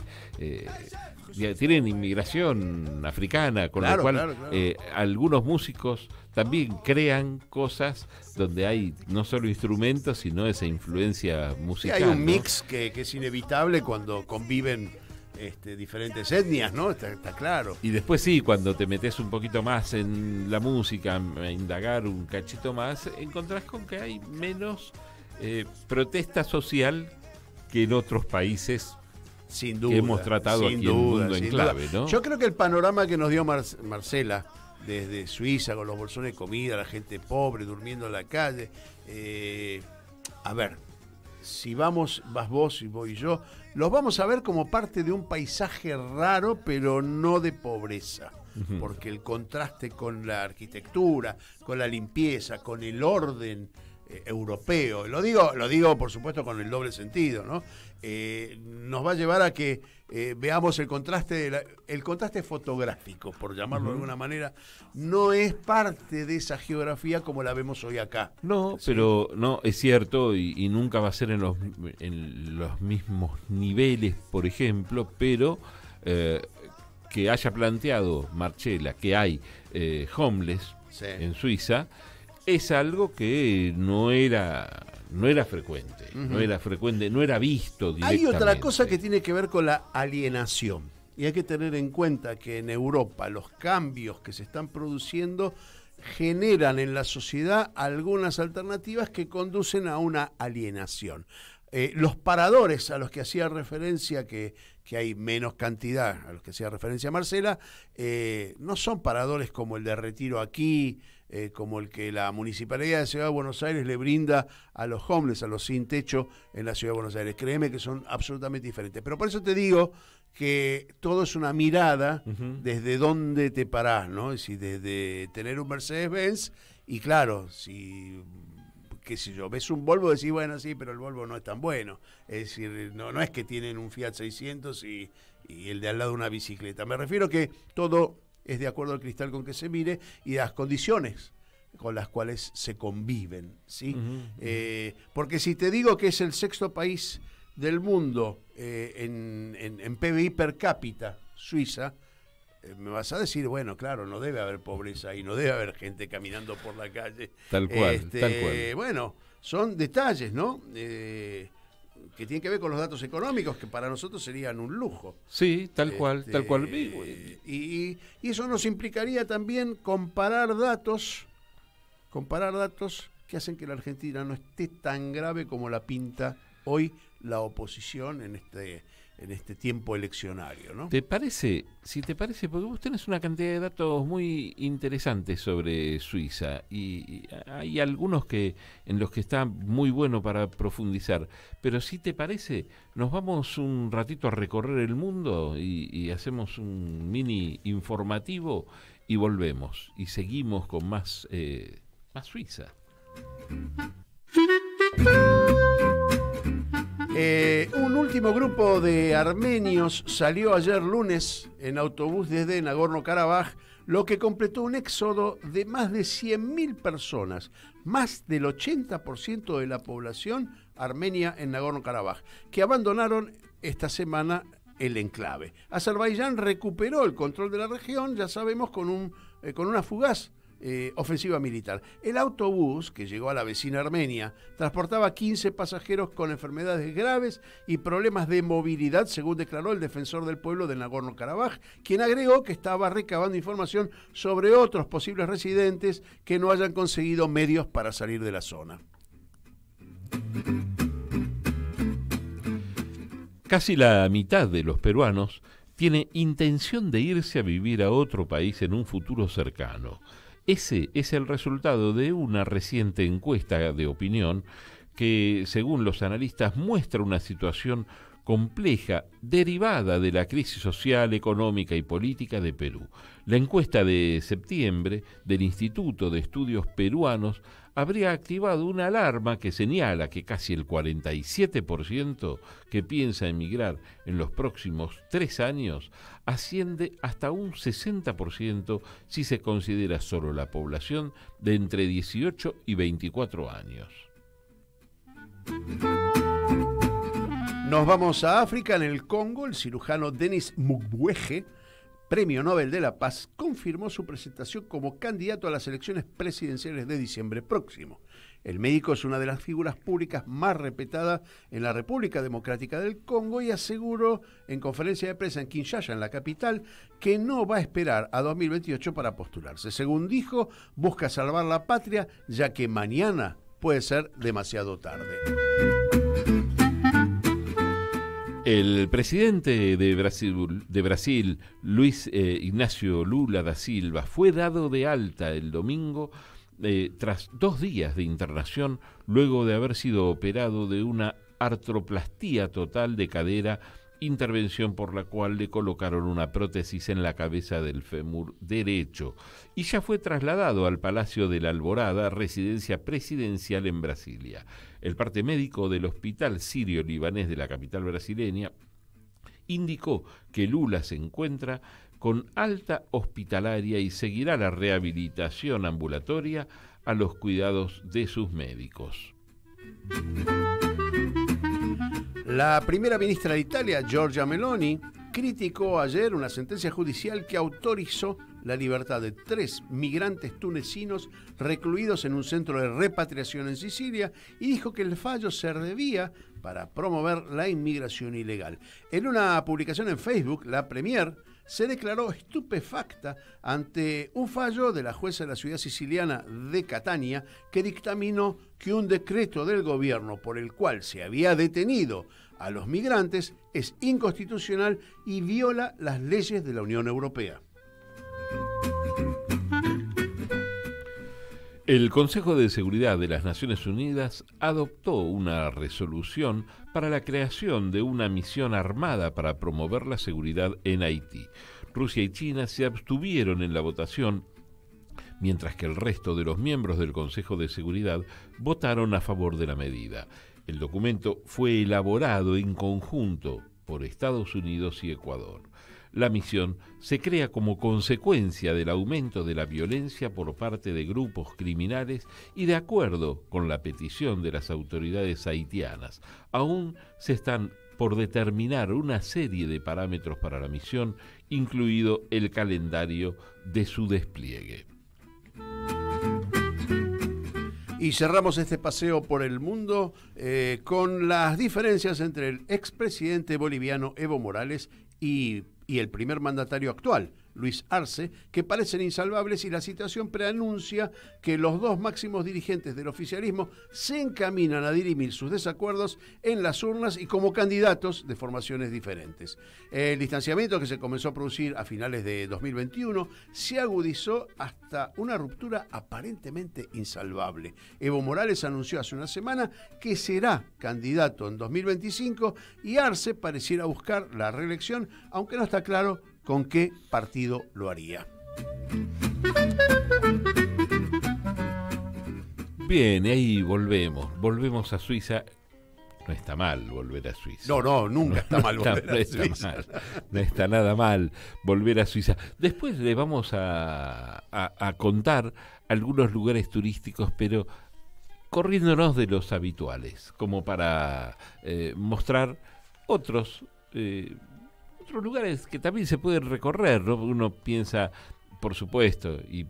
ya tienen inmigración africana, con Claro, lo cual claro. algunos músicos también crean cosas donde hay no solo instrumentos, sino esa influencia Sí, musical. hay un ¿no? mix que es inevitable cuando conviven diferentes etnias, ¿no? Está claro. Y después sí, cuando te metes un poquito más en la música, a indagar un cachito más, encontrás con que hay menos protesta social que en otros países sin duda, que hemos tratado sin aquí en duda, Mundo sin Enclave, duda. ¿no? Yo creo que el panorama que nos dio Marcela desde Suiza con los bolsones de comida, la gente pobre durmiendo en la calle, a ver, si vas vos y voy yo, los vamos a ver como parte de un paisaje raro, pero no de pobreza. Porque el contraste con la arquitectura, con la limpieza, con el orden europeo, lo digo por supuesto con el doble sentido, ¿no? Nos va a llevar a que veamos el contraste fotográfico, por llamarlo de alguna manera, no es parte de esa geografía como la vemos hoy acá. No, ¿sí? pero no, es cierto, y nunca va a ser en los mismos niveles, por ejemplo, pero que haya planteado Marcela que hay homeless en Suiza, es algo que no era frecuente, no era visto directamente. Hay otra cosa que tiene que ver con la alienación. Y hay que tener en cuenta que en Europa los cambios que se están produciendo generan en la sociedad algunas alternativas que conducen a una alienación. Los paradores a los que hacía referencia, que hay menos cantidad, a los que hacía referencia Marcela, no son paradores como el de Retiro aquí, como el que la Municipalidad de Ciudad de Buenos Aires le brinda a los homeless, a los sin techo en la Ciudad de Buenos Aires. Créeme que son absolutamente diferentes. Pero por eso te digo que todo es una mirada desde dónde te parás, ¿no? Es decir, desde tener un Mercedes-Benz y claro, si... qué sé yo, ves un Volvo y decís, bueno, sí, pero el Volvo no es tan bueno. Es decir, no es que tienen un Fiat 600 y el de al lado una bicicleta. Me refiero que todo es de acuerdo al cristal con que se mire y las condiciones con las cuales se conviven, ¿sí? Porque si te digo que es el 6º país del mundo en PBI per cápita, Suiza, me vas a decir, bueno, claro, no debe haber pobreza y no debe haber gente caminando por la calle. Tal cual, tal cual. Bueno, son detalles, ¿no? Que tienen que ver con los datos económicos, que para nosotros serían un lujo. Sí, tal cual, tal cual. Y eso nos implicaría también comparar datos que hacen que la Argentina no esté tan grave como la pinta hoy la oposición en este tiempo eleccionario, ¿no? ¿Te parece? Si te parece, porque vos tenés una cantidad de datos muy interesantes sobre Suiza y hay algunos en los que está muy bueno para profundizar, pero si te parece, nos vamos un ratito a recorrer el mundo y hacemos un mini informativo y volvemos y seguimos con más Suiza. Un último grupo de armenios salió ayer lunes en autobús desde Nagorno-Karabaj, lo que completó un éxodo de más de 100.000 personas, más del 80% de la población armenia en Nagorno-Karabaj, que abandonaron esta semana el enclave. Azerbaiyán recuperó el control de la región, ya sabemos, con una fugaz ofensiva militar. El autobús, que llegó a la vecina Armenia, transportaba 15 pasajeros con enfermedades graves y problemas de movilidad, según declaró el defensor del pueblo de Nagorno-Karabaj, quien agregó que estaba recabando información sobre otros posibles residentes que no hayan conseguido medios para salir de la zona. Casi la mitad de los peruanos tiene intención de irse a vivir a otro país en un futuro cercano. Ese es el resultado de una reciente encuesta de opinión que, según los analistas, muestra una situación compleja derivada de la crisis social, económica y política de Perú. La encuesta de septiembre del Instituto de Estudios Peruanos habría activado una alarma que señala que casi el 47% que piensa emigrar en los próximos 3 años asciende hasta un 60% si se considera solo la población de entre 18 y 24 años. Nos vamos a África. En el Congo, el cirujano Denis Mukwege, Premio Nobel de la Paz, confirmó su presentación como candidato a las elecciones presidenciales de diciembre próximo. El médico es una de las figuras públicas más respetadas en la República Democrática del Congo y aseguró en conferencia de prensa en Kinshasa, en la capital, que no va a esperar a 2028 para postularse. Según dijo, busca salvar la patria, ya que mañana puede ser demasiado tarde. El presidente de Brasil, Luis Ignacio Lula da Silva, fue dado de alta el domingo tras 2 días de internación luego de haber sido operado de una artroplastía total de cadera, intervención por la cual le colocaron una prótesis en la cabeza del fémur derecho, y ya fue trasladado al Palacio de la Alborada, residencia presidencial en Brasilia. El parte médico del Hospital Sirio-Libanés de la capital brasileña indicó que Lula se encuentra con alta hospitalaria y seguirá la rehabilitación ambulatoria a los cuidados de sus médicos. La primera ministra de Italia, Giorgia Meloni, criticó ayer una sentencia judicial que autorizó la libertad de 3 migrantes tunecinos recluidos en un centro de repatriación en Sicilia y dijo que el fallo se debía para promover la inmigración ilegal. En una publicación en Facebook, la Premier se declaró estupefacta ante un fallo de la jueza de la ciudad siciliana de Catania que dictaminó que un decreto del gobierno por el cual se había detenido a los migrantes es inconstitucional y viola las leyes de la Unión Europea. El Consejo de Seguridad de las Naciones Unidas adoptó una resolución para la creación de una misión armada para promover la seguridad en Haití. Rusia y China se abstuvieron en la votación, mientras que el resto de los miembros del Consejo de Seguridad votaron a favor de la medida. El documento fue elaborado en conjunto por Estados Unidos y Ecuador. La misión se crea como consecuencia del aumento de la violencia por parte de grupos criminales y de acuerdo con la petición de las autoridades haitianas. Aún se están por determinar una serie de parámetros para la misión, incluido el calendario de su despliegue. Y cerramos este paseo por el mundo con las diferencias entre el expresidente boliviano Evo Morales y el primer mandatario actual, Luis Arce, que parecen insalvables, y la situación preanuncia que los 2 máximos dirigentes del oficialismo se encaminan a dirimir sus desacuerdos en las urnas y como candidatos de formaciones diferentes. El distanciamiento que se comenzó a producir a finales de 2021 se agudizó hasta una ruptura aparentemente insalvable. Evo Morales anunció hace una semana que será candidato en 2025 y Arce pareciera buscar la reelección, aunque no está claro con qué partido lo haría. Bien, ahí volvemos a Suiza. No está mal volver a Suiza. No, nunca está mal volver a Suiza. No está nada mal volver a Suiza. Después le vamos a contar algunos lugares turísticos, pero corriéndonos de los habituales, como para mostrar otros lugares que también se pueden recorrer, ¿no? Uno piensa, por supuesto, y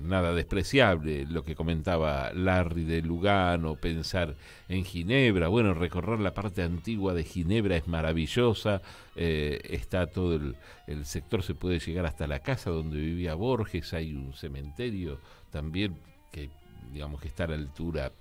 nada despreciable lo que comentaba Larry de Lugano, pensar en Ginebra. Bueno, recorrer la parte antigua de Ginebra es maravillosa, está todo el sector, se puede llegar hasta la casa donde vivía Borges, hay un cementerio también que digamos que está a la altura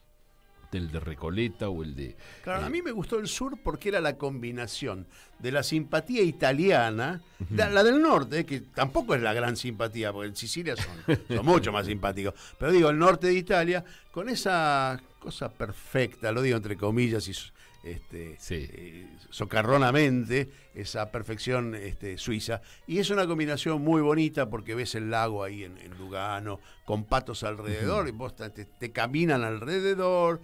del de Recoleta o el de... Claro, a mí me gustó el sur porque era la combinación de la simpatía italiana, la del norte, que tampoco es la gran simpatía, porque en Sicilia son mucho más simpáticos, pero digo, el norte de Italia, con esa cosa perfecta, lo digo entre comillas, socarronamente esa perfección suiza. Y es una combinación muy bonita porque ves el lago ahí en Lugano, con patos alrededor, y vos te caminan alrededor,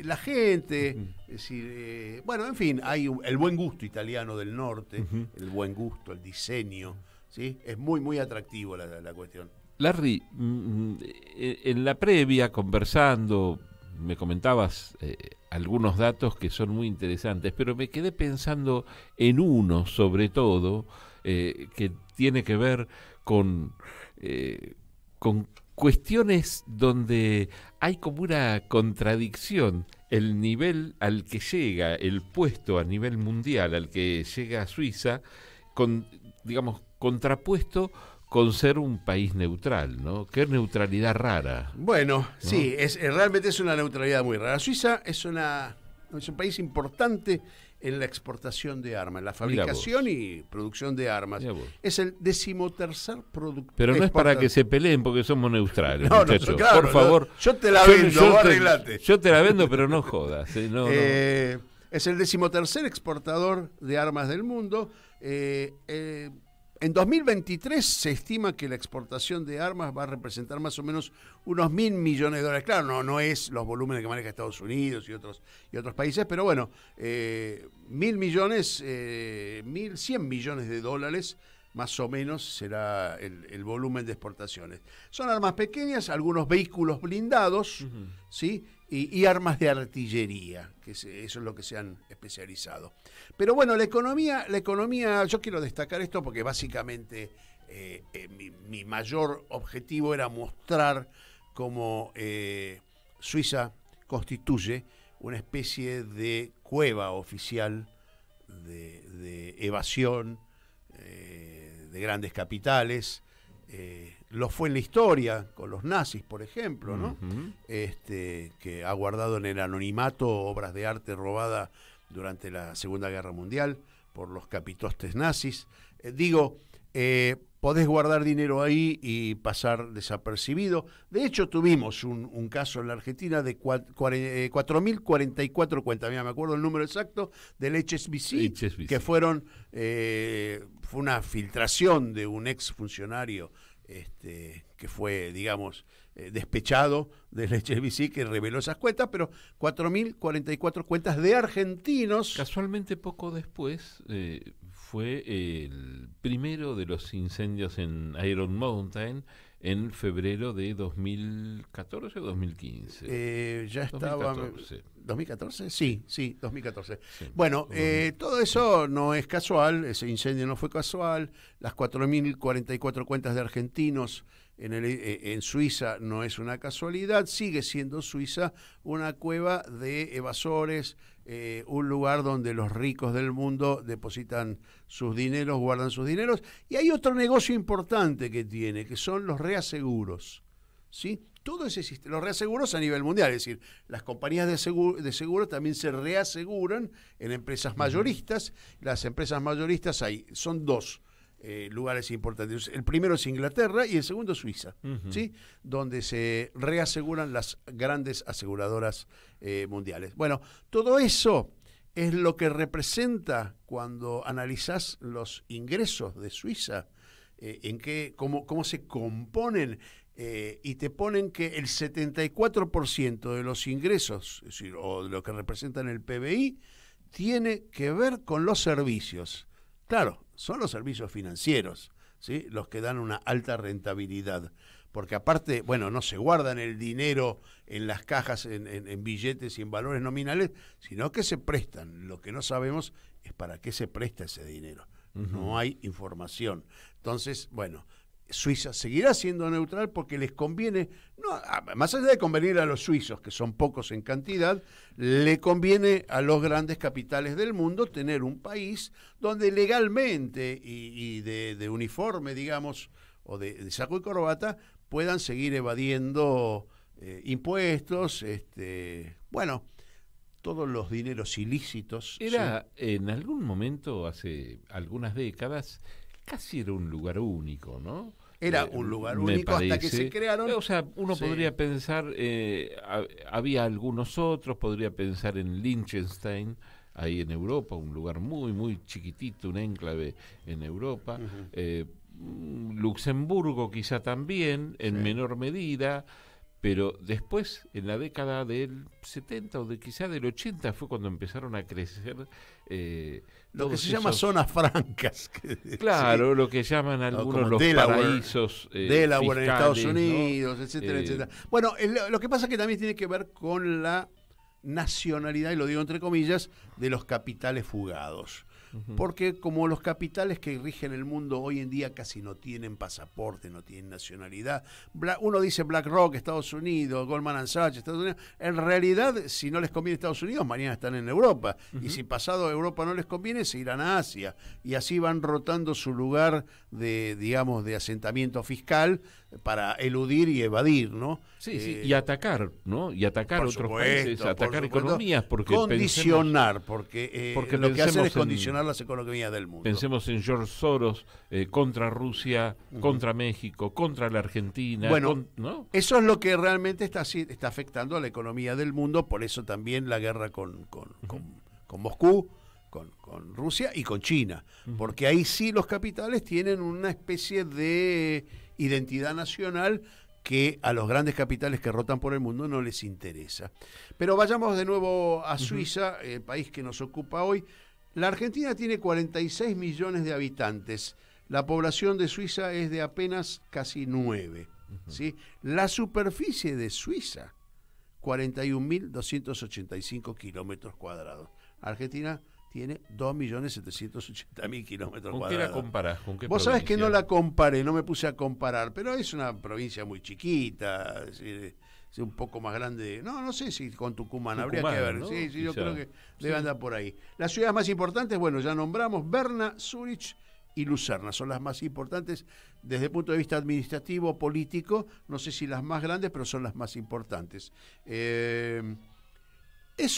la gente, es decir, bueno, en fin, hay el buen gusto italiano del norte, el buen gusto, el diseño, ¿sí? Es muy, muy atractivo la cuestión. Larry, en la previa, conversando, me comentabas algunos datos que son muy interesantes, pero me quedé pensando en uno, sobre todo, que tiene que ver con cuestiones donde hay como una contradicción. El nivel al que llega, el puesto a nivel mundial al que llega Suiza, digamos, contrapuesto con ser un país neutral, ¿no? Qué neutralidad rara. Bueno, ¿no? Sí, realmente es una neutralidad muy rara. Suiza es un país importante en la exportación de armas, la fabricación y producción de armas. Es el 13º productor. Pero no es para que se peleen porque somos neutrales, muchachos. Claro, por favor. Yo te la vendo, arreglate. Yo te la vendo, pero no jodas. No. Es el 13º exportador de armas del mundo. En 2023 se estima que la exportación de armas va a representar más o menos unos $1.000 millones. Claro, no es los volúmenes que maneja Estados Unidos y otros países, pero bueno, 1.000 millones, 1.100 millones de dólares más o menos será el volumen de exportaciones. Son armas pequeñas, algunos vehículos blindados, ¿sí? Y armas de artillería, que eso es lo que se han especializado. Pero bueno, la economía, yo quiero destacar esto porque básicamente mi mayor objetivo era mostrar cómo Suiza constituye una especie de cueva oficial de evasión de grandes capitales. Lo fue en la historia con los nazis, por ejemplo, ¿no? Que ha guardado en el anonimato obras de arte robadas durante la Segunda Guerra Mundial por los capitostes nazis. Podés guardar dinero ahí y pasar desapercibido. De hecho, tuvimos un caso en la Argentina de 4.044 cuentas, mira, me acuerdo el número exacto, del HSBC, que fue una filtración de un ex funcionario que fue, digamos, despechado del HSBC, que reveló esas cuentas, pero 4.044 cuentas de argentinos. Casualmente poco después fue el primero de los incendios en Iron Mountain en febrero de 2014 o 2015. Ya estaba... 2014. ¿2014? Sí, 2014. Sí. Bueno, todo eso no es casual, ese incendio no fue casual, las 4.044 cuentas de argentinos en Suiza no es una casualidad, sigue siendo Suiza una cueva de evasores, un lugar donde los ricos del mundo depositan sus dineros, guardan sus dineros, y hay otro negocio importante que tiene, que son los reaseguros, ¿sí? Todo ese sistema, los reaseguros a nivel mundial, es decir, las compañías de seguro también se reaseguran en empresas mayoristas. Las empresas mayoristas son dos lugares importantes. El primero es Inglaterra y el segundo es Suiza, ¿sí? Donde se reaseguran las grandes aseguradoras mundiales. Bueno, todo eso es lo que representa cuando analizás los ingresos de Suiza, cómo se componen. Y te ponen que el 74% de los ingresos, es decir, o de lo que representan el PBI, tiene que ver con los servicios. Claro, son los servicios financieros, ¿sí? Los que dan una alta rentabilidad. Porque aparte, bueno, no se guardan el dinero en las cajas, en billetes y en valores nominales, sino que se prestan. Lo que no sabemos es para qué se presta ese dinero. No hay información. Entonces, bueno, Suiza seguirá siendo neutral porque les conviene, más allá de convenir a los suizos, que son pocos en cantidad, le conviene a los grandes capitales del mundo tener un país donde legalmente y de uniforme, digamos, o de saco y corbata, puedan seguir evadiendo impuestos, bueno, todos los dineros ilícitos. Era en algún momento, hace algunas décadas, casi era un lugar único, ¿no? Era un lugar me único hasta que parece. se crearon. O sea, uno Sí. podría pensar, había algunos otros, podría pensar en Liechtenstein, ahí en Europa, un lugar muy, muy chiquitito, un enclave en Europa. Luxemburgo quizá también, en menor medida, pero después, en la década del 70 o quizá del 80, fue cuando empezaron a crecer lo que se llama zonas francas. Claro, sí. lo que llaman algunos los Delaware, paraísos Delaware en Estados fiscales, Unidos, ¿no? etcétera, etcétera. Bueno, lo que pasa es que también tiene que ver con la nacionalidad, y lo digo entre comillas, de los capitales fugados. Porque como los capitales que rigen el mundo hoy en día casi no tienen pasaporte, no tienen nacionalidad, uno dice BlackRock, Estados Unidos, Goldman Sachs, Estados Unidos, en realidad si no les conviene Estados Unidos, mañana están en Europa, y si pasado Europa no les conviene, se irán a Asia, y así van rotando su lugar de, digamos, de asentamiento fiscal para eludir y evadir, ¿no? Sí, y atacar, ¿no? Y atacar por otros supuesto, países, atacar por supuesto, economías, porque condicionar, porque lo que hacen es en- condicionar las economías del mundo. Pensemos en George Soros contra Rusia, contra México, contra la Argentina. Bueno, ¿no? eso es lo que realmente está afectando a la economía del mundo, por eso también la guerra con Moscú, con Rusia y con China, porque ahí sí los capitales tienen una especie de identidad nacional que a los grandes capitales que rotan por el mundo no les interesa. Pero vayamos de nuevo a Suiza, el país que nos ocupa hoy. La Argentina tiene 46 millones de habitantes. La población de Suiza es de apenas casi 9. ¿Sí? La superficie de Suiza, 41.285 kilómetros cuadrados. Argentina tiene 2.780.000 kilómetros ¿Con cuadrados. qué la comparás? ¿Con qué Vos sabés que provincia? no la comparé, no me puse a comparar, pero es una provincia muy chiquita, es decir, es un poco más grande. No sé si con Tucumán, habría que ver. ¿no? Sí, yo Quizá. creo que debe andar por ahí. Las ciudades más importantes, bueno, ya nombramos Berna, Zúrich y Lucerna. Son las más importantes desde el punto de vista administrativo, político. No sé si las más grandes, pero son las más importantes. Es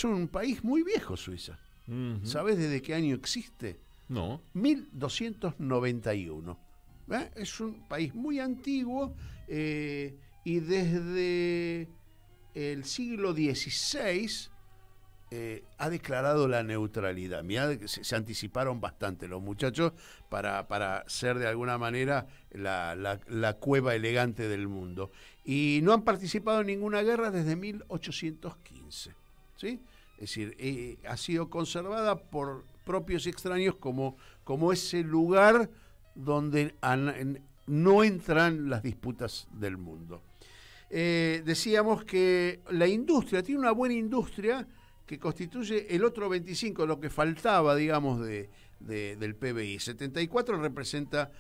un país muy viejo, Suiza. ¿Sabés desde qué año existe? No. 1291. Es un país muy antiguo y desde el siglo XVI ha declarado la neutralidad. Mirá que se anticiparon bastante los muchachos para ser de alguna manera la cueva elegante del mundo. Y no han participado en ninguna guerra desde 1815. ¿Sí? Es decir, ha sido conservada por propios y extraños como ese lugar donde no entran las disputas del mundo. Decíamos que la industria, tiene una buena industria que constituye el otro 25, lo que faltaba, digamos, del PBI. 74 representa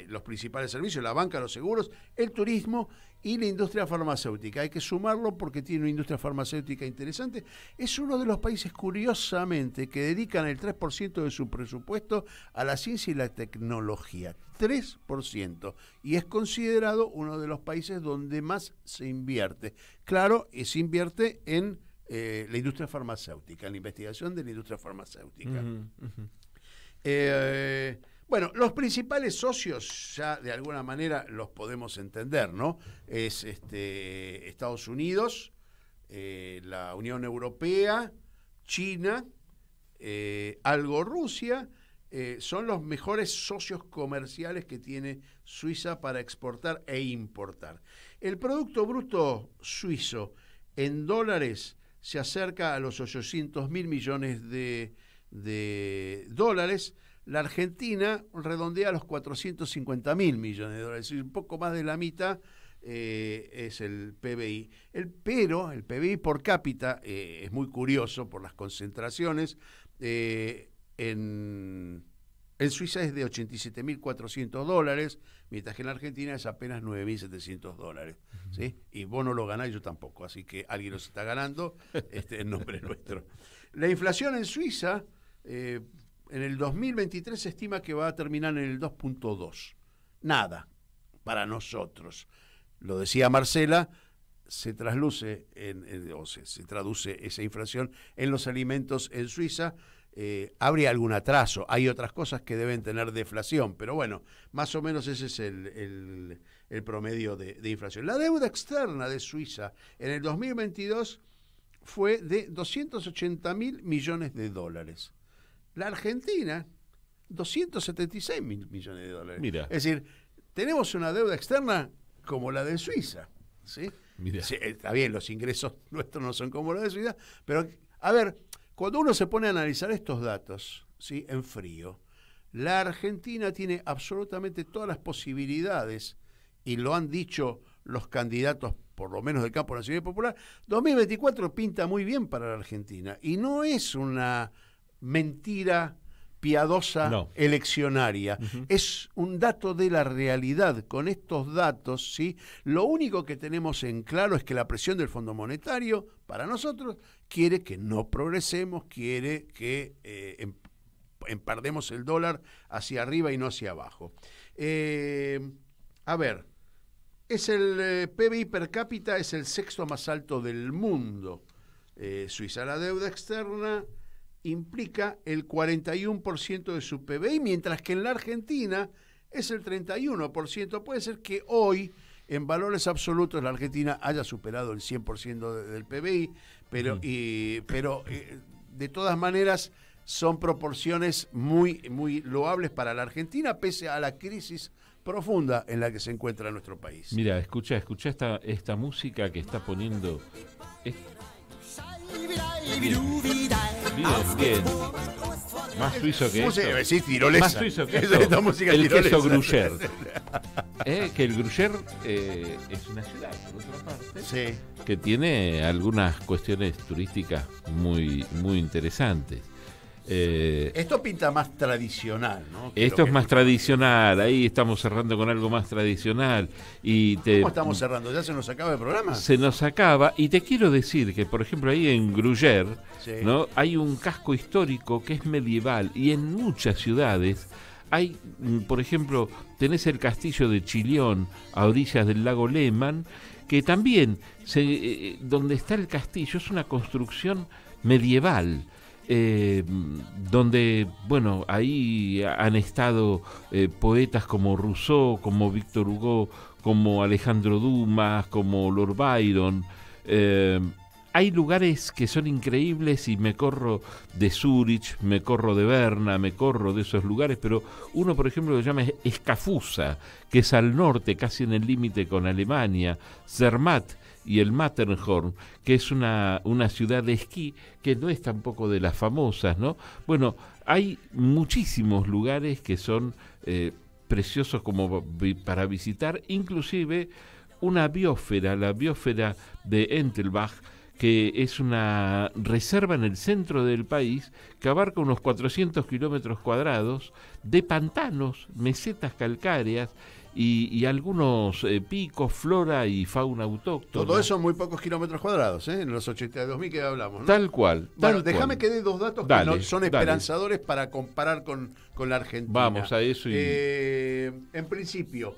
los principales servicios, la banca, los seguros, el turismo y la industria farmacéutica. Hay que sumarlo porque tiene una industria farmacéutica interesante. Es uno de los países, curiosamente, que dedican el 3% de su presupuesto a la ciencia y la tecnología. 3%. Y es considerado uno de los países donde más se invierte. Claro, se invierte en la industria farmacéutica, en la investigación de la industria farmacéutica. Bueno, los principales socios ya de alguna manera los podemos entender, ¿no? Es Estados Unidos, la Unión Europea, China, algo Rusia, son los mejores socios comerciales que tiene Suiza para exportar e importar. El Producto Bruto suizo en dólares se acerca a los 800.000 millones de dólares. La Argentina redondea a los 450.000 millones de dólares, es decir, un poco más de la mitad es el PBI. Pero el PBI por cápita es muy curioso por las concentraciones. En Suiza es de 87.400 dólares, mientras que en la Argentina es apenas 9.700 dólares. ¿Sí? Y vos no lo ganás, yo tampoco, así que alguien los está ganando en nombre nuestro. La inflación en Suiza, en el 2023 se estima que va a terminar en el 2.2. Nada para nosotros. Lo decía Marcela, se traduce esa inflación en los alimentos en Suiza. habría algún atraso. Hay otras cosas que deben tener deflación, pero bueno, más o menos ese es el promedio de inflación. La deuda externa de Suiza en el 2022 fue de 280.000 millones de dólares. La Argentina, 276 mil millones de dólares. Mira. Es decir, tenemos una deuda externa como la de Suiza. ¿Sí? Mira. Sí, está bien, los ingresos nuestros no son como los de Suiza, pero a ver, cuando uno se pone a analizar estos datos, ¿sí?, en frío, la Argentina tiene absolutamente todas las posibilidades, y lo han dicho los candidatos, por lo menos del campo nacional y popular. 2024 pinta muy bien para la Argentina, y no es una mentira piadosa eleccionaria. Es un dato de la realidad. Con estos datos, ¿sí?, lo único que tenemos en claro es que la presión del Fondo Monetario, para nosotros, quiere que no progresemos, quiere que empardemos el dólar hacia arriba y no hacia abajo. A ver, es el PBI per cápita, es el sexto más alto del mundo. Suiza, la deuda externa implica el 41% de su PBI, mientras que en la Argentina es el 31%. Puede ser que hoy, en valores absolutos, la Argentina haya superado el 100% del PBI, pero de todas maneras son proporciones muy, muy loables para la Argentina, pese a la crisis profunda en la que se encuentra nuestro país. Mira, escucha esta música que está poniendo... Bien. Más suizo que eso. Sí, tirolesa. Más suizo que eso. Esta música el tirolesa. queso Gruyère. Que el Gruyère es una ciudad, por otra parte, sí, que tiene algunas cuestiones turísticas muy, muy interesantes. Esto pinta más tradicional, ¿no? Esto es más tradicional, ahí estamos cerrando con algo más tradicional. ¿Cómo estamos cerrando? ¿Ya se nos acaba el programa? Se nos acaba, y te quiero decir que, por ejemplo, ahí en Gruyère, sí, ¿no?, hay un casco histórico que es medieval, y en muchas ciudades hay, por ejemplo, tenés el castillo de Chillón a orillas del lago Lehmann, que también, donde está el castillo, es una construcción medieval. Donde, bueno, ahí han estado poetas como Rousseau, como Víctor Hugo, como Alejandro Dumas, como Lord Byron. Hay lugares que son increíbles, y me corro de Zúrich, me corro de Berna, me corro de esos lugares, pero uno, por ejemplo, lo llama Escafusa, que es al norte, casi en el límite con Alemania, Zermatt y el Matterhorn, que es una ciudad de esquí que no es tampoco de las famosas, ¿no? Bueno, hay muchísimos lugares que son preciosos como para visitar, inclusive una biosfera, la biosfera de Entelbach, que es una reserva en el centro del país que abarca unos 400 kilómetros cuadrados de pantanos, mesetas calcáreas, y algunos picos, flora y fauna autóctona. Todo eso en muy pocos kilómetros cuadrados, en los 82.000 que hablamos, ¿no? Tal cual. Bueno, déjame que dé dos datos que son esperanzadores para comparar con la Argentina. Vamos a eso. En principio,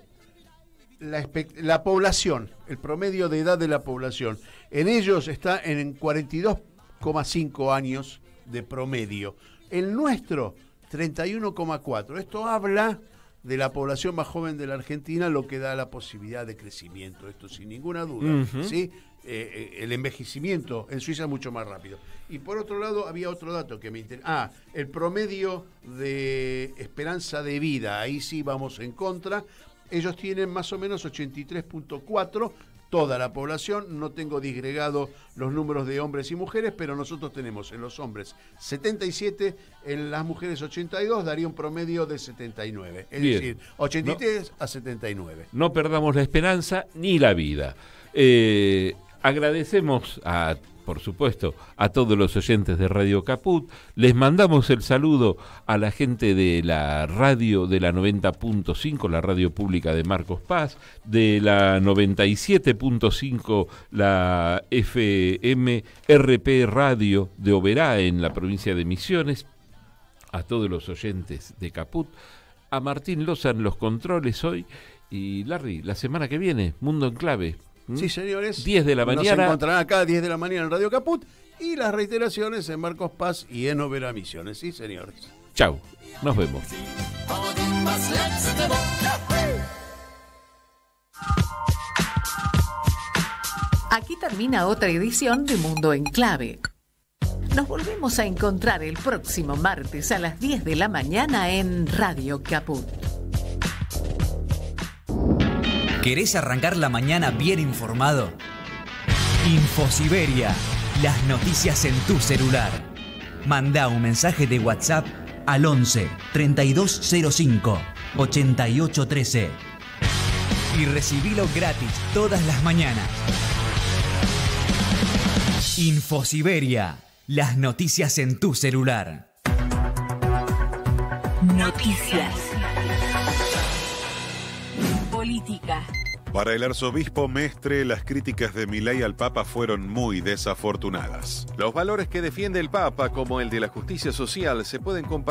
la población, el promedio de edad de la población, en ellos está en 42,5 años de promedio. El nuestro, 31,4. Esto habla de la población más joven de la Argentina, lo que da la posibilidad de crecimiento, esto sin ninguna duda, ¿sí? El envejecimiento en Suiza es mucho más rápido. Y por otro lado, había otro dato que me interesa. El promedio de esperanza de vida, ahí sí vamos en contra. Ellos tienen más o menos 83,4, toda la población. No tengo disgregado los números de hombres y mujeres, pero nosotros tenemos en los hombres 77, en las mujeres 82, daría un promedio de 79. Es decir, 83 a 79. No perdamos la esperanza ni la vida. Agradecemos por supuesto, a todos los oyentes de Radio Caput. Les mandamos el saludo a la gente de la radio de la 90.5, la radio pública de Marcos Paz, de la 97.5, la FM RP Radio de Oberá, en la provincia de Misiones, a todos los oyentes de Caput, a Martín Loza en los controles hoy, y Larry, la semana que viene, Mundo en Clave. Sí, señores. 10 de la mañana. Nos encontrarán acá a 10 de la mañana en Radio Caput. y las reiteraciones en Marcos Paz y en Overa Misiones. Sí, señores. Chau, nos vemos. Aquí termina otra edición de Mundo en Clave. Nos volvemos a encontrar el próximo martes a las 10 de la mañana en Radio Caput. ¿Querés arrancar la mañana bien informado? Infosiberia, las noticias en tu celular. Mandá un mensaje de WhatsApp al 11 3205 8813 y recibilo gratis todas las mañanas. Infosiberia, las noticias en tu celular. Noticias. Política. Para el arzobispo Mestre, las críticas de Milei al Papa fueron muy desafortunadas. Los valores que defiende el Papa, como el de la justicia social, se pueden compartir